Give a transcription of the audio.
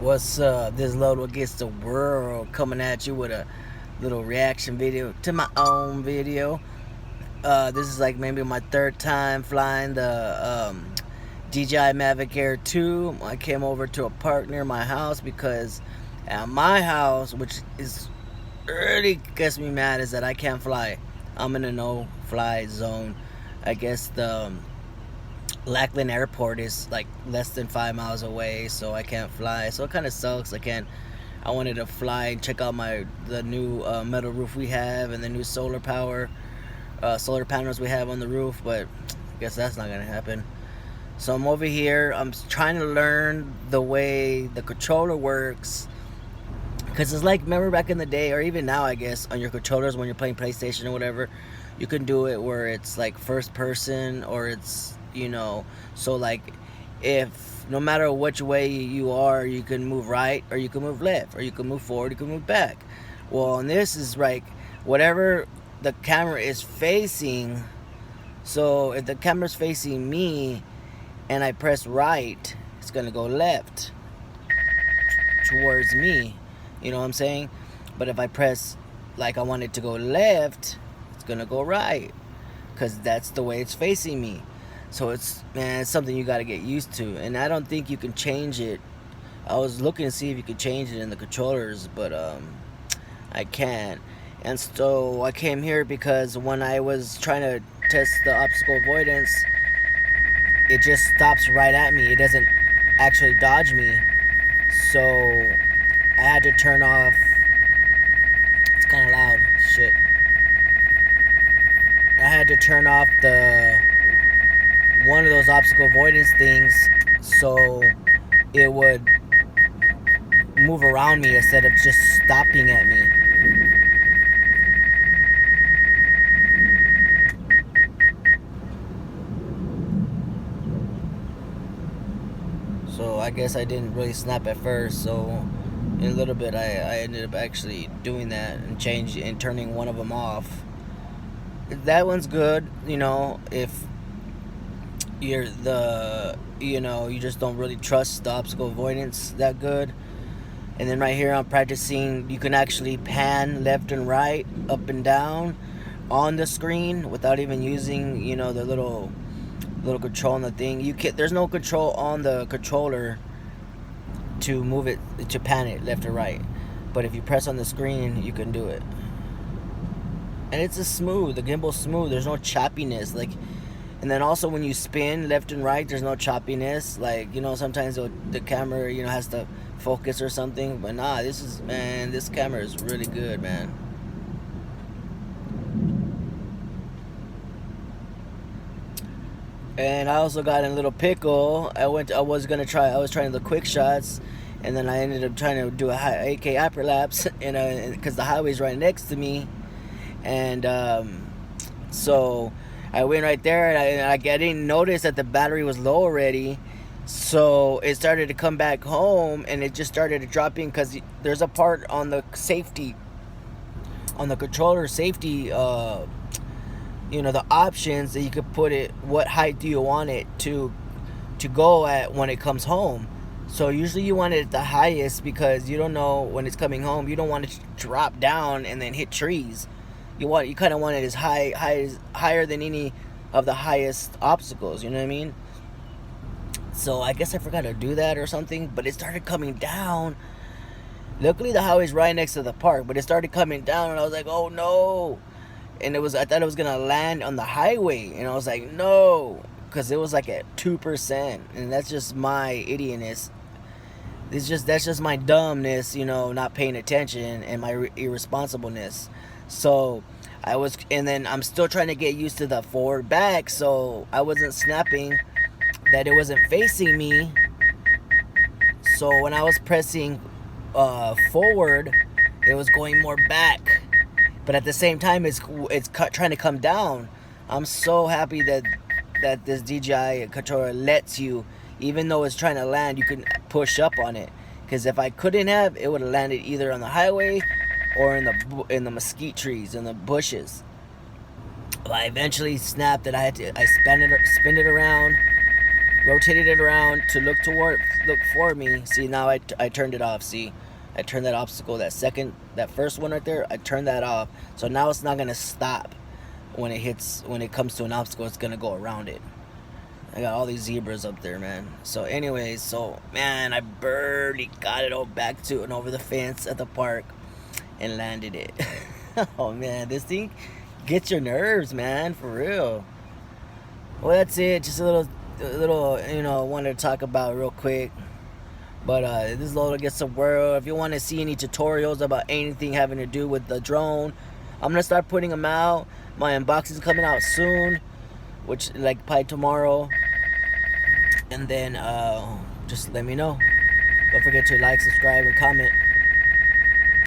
What's up? This Lodo Gets the World coming at you with a little reaction video to my own video. This is like maybe my third time flying the DJI Mavic Air 2. I came over to a park near my house because at my house, which is really gets me mad, is that I can't fly. I'm in a no-fly zone. I guess the Lackland Airport is like less than 5 miles away, so I can't fly. So it kind of sucks. I wanted to fly and check out the new metal roof we have and the new solar panels we have on the roof, but I guess that's not gonna happen. So I'm over here. I'm trying to learn the way the controller works, because it's like, remember back in the day, or even now I guess, on your controllers when you're playing PlayStation or whatever, you can do it where it's like first person, or it's, so like, if no matter which way you are, you can move right, or you can move left, or you can move forward, you can move back. Well, and this is like whatever the camera is facing. So if the camera's facing me and I press right, it's gonna go left towards me, you know what I'm saying? But if I press like I want it to go left, it's gonna go right, because that's the way it's facing me. So it's something you got to get used to, and I don't think you can change it. I was looking to see if you could change it in the controllers, but I can't. And so I came here because when I was trying to test the obstacle avoidance, it just stops right at me. It doesn't actually dodge me. So I had to turn off. It's kind of loud. Shit. I had to turn off one of those obstacle avoidance things so it would move around me instead of just stopping at me. So I guess I didn't really snap at first, so in a little bit I ended up actually doing that and turning one of them off. That one's good, if you just don't really trust the obstacle avoidance that good. And then right here I'm practicing, you can actually pan left and right, up and down on the screen without even using, the little control on the thing. There's no control on the controller to move it, to pan it left or right. But if you press on the screen, you can do it. And it's the gimbal's smooth. There's no choppiness. And then also when you spin left and right, there's no choppiness. Sometimes the camera, has to focus or something. But nah, this camera is really good, man. And I also got in a little pickle. I was trying the quick shots, and then I ended up trying to do a AK hyperlapse, because the highway's right next to me. And so I went right there, and I didn't notice that the battery was low already. So it started to come back home, and it just started to drop in, because there's a part on the safety, on the controller safety, the options that you could put it, what height do you want it to go at when it comes home. So usually you want it at the highest, because you don't know when it's coming home. You don't want it to drop down and then hit trees. You kind of want it as higher than any of the highest obstacles, you know what I mean? So I guess I forgot to do that or something, but it started coming down. Luckily the highway's right next to the park, but it started coming down, and I was like, oh no. And I thought it was gonna land on the highway, and I was like, no, because it was like at 2%, and that's just my idiocy. That's just my dumbness, not paying attention, and my irresponsibleness. So and then I'm still trying to get used to the forward back, so I wasn't snapping that it wasn't facing me. So when I was pressing forward, it was going more back, but at the same time it's trying to come down. I'm so happy that this DJI controller lets you, even though it's trying to land, you can push up on it, because if I couldn't have, it would have landed either on the highway or in the mesquite trees, in the bushes. I eventually snapped it. I spin it around, rotated it around to look toward look for me. See, now I turned it off. See, I turned that obstacle, that first one right there, I turned that off. So now it's not gonna stop when it comes to an obstacle. It's gonna go around it. I got all these zebras up there, man. So anyways, man, I barely got it all back to and over the fence at the park and landed it. Oh man, this thing gets your nerves, man, for real. Well, that's it. Just a little, wanted to talk about real quick. But this is Lola Gets the World. If you want to see any tutorials about anything having to do with the drone, I'm gonna start putting them out. My unboxing's coming out soon, which like probably tomorrow. And then just let me know. Don't forget to like, subscribe, and comment.